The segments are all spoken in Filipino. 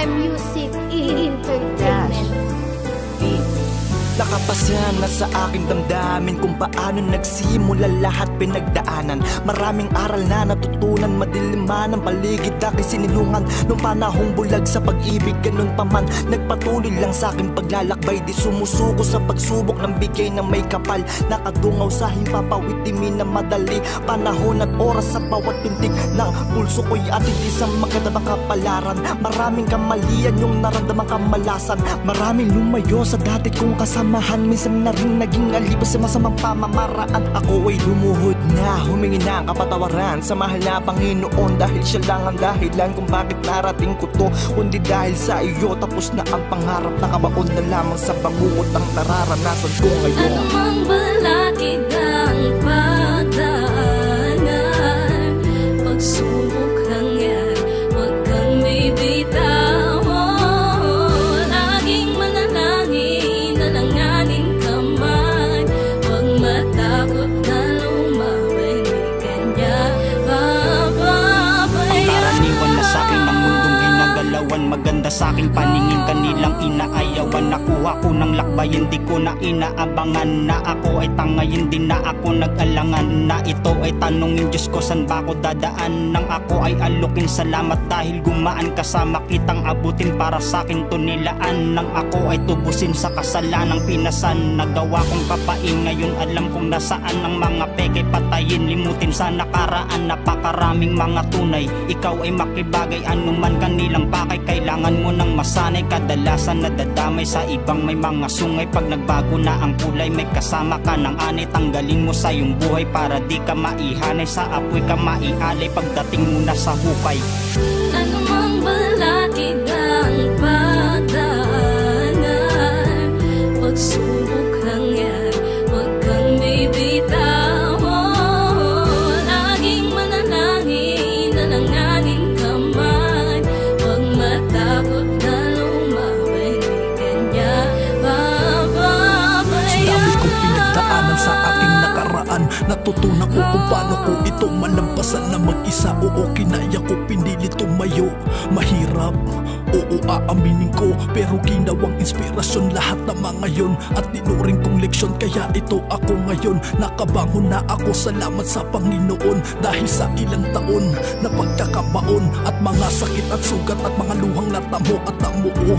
Prime Music Entertainment. Nakapasya na sa aking damdamin kung paano nagsimula lahat pinagdaanan. Maraming aral na natutunan, madiliman ang paligid aking sinilungan. Nung panahong bulag sa pag-ibig, ganun pa man nagpatuloy lang sa aking paglalakbay. Di sumusuko sa pagsubok ng bigay na may kapal. Nakadungaw sa himpapawitimin na madali. Panahon at oras sa bawat pintig ng pulso ko'y ating isang magandang kapalaran. Maraming kamalian yung naramdamang kamalasan. Maraming lumayo sa dati kong kasama. Minsan na rin naging alibas sa masamang pamamaraan. Ako ay lumuhod na, humingi ng kapatawaran sa mahal na Panginoon. Dahil siya lang ang dahilan kung bakit narating ko to. Kundi dahil sa iyo, tapos na ang pangarap. Nakabaon na lamang sa bangungot ang nararanasan ko ngayon. Anumang balakid ang pagdaanan, pagsubok lang yan, huwag kang bibitaw. Maganda sa aking paningin, kanilang inaayawan. Nakuha ko ng lakbay, hindi ko na inaabangan. Na ako ay tanga, hindi na ako nag-alangan. Na ito ay tanungin, Diyos ko, san ba ako dadaan? Nang ako ay alukin, salamat dahil gumaan kasama kitang abutin. Para sa akin to nilaan, nang ako ay tubusin sa kasalanang pinasan. Nagawa kong kapain, ngayon alam kong nasaan ang mga peke. Patayin, limutin sa nakaraan. Napakaraming mga tunay, ikaw ay makibagay. Anuman kanilang pakay, kailangan mo nang masanay. Kadalasan nadadamay sa ibang may mga sungay. Pag nagbago na ang kulay, may kasama ka ng anay. Tanggalin mo sa iyong buhay para di ka maihanay. Sa apoy ka maialay pagdating mo na sa hukay. Anumang balakid ang pagdaanan, pagsubok lang yan, huwag kang bibitaw. Sa aking nakaraan, natutunan ko kung paano ko ito malampasan na mag-isa. Oo, kinaya ko, pinili tumayo. Mahirap, oo, aaminin ko, pero ginawang inspirasyon lahat ng mga yon. At tinuring kong leksyon, kaya ito ako ngayon. Nakabangon na ako, salamat sa Panginoon. Dahil sa ilang taon na pagkakabaon, at mga sakit at sugat, at mga luhang natamo at namuo.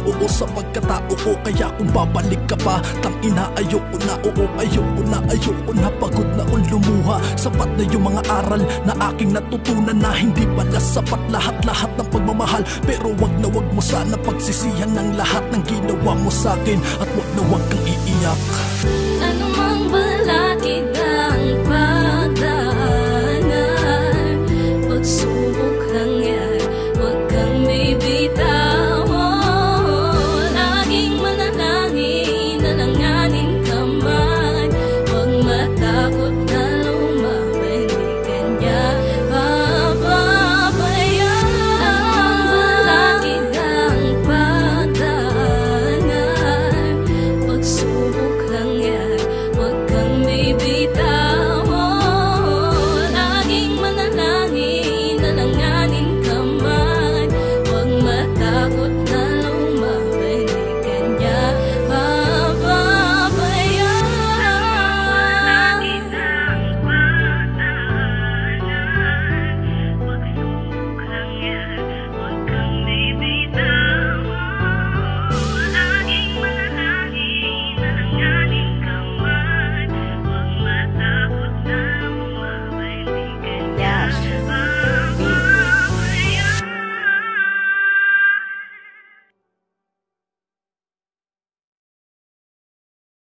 Oo, sa pagkatao ko, kaya kung babalik ka pa, tangina, ayoko na. Oo, ayoko na, pagod na kong lumuha. Sapat na yung mga aral na aking natutunan, na hindi pala sapat lahat-lahat ng pagmamahal. Pero wag na wag mo sana pagsisihan ng lahat ng ginawa mo sa'kin. At wag na wag kang iiyak. Anumang balakid ang pagdaanan, pagsubok lang yan, huwag kang bibitaw.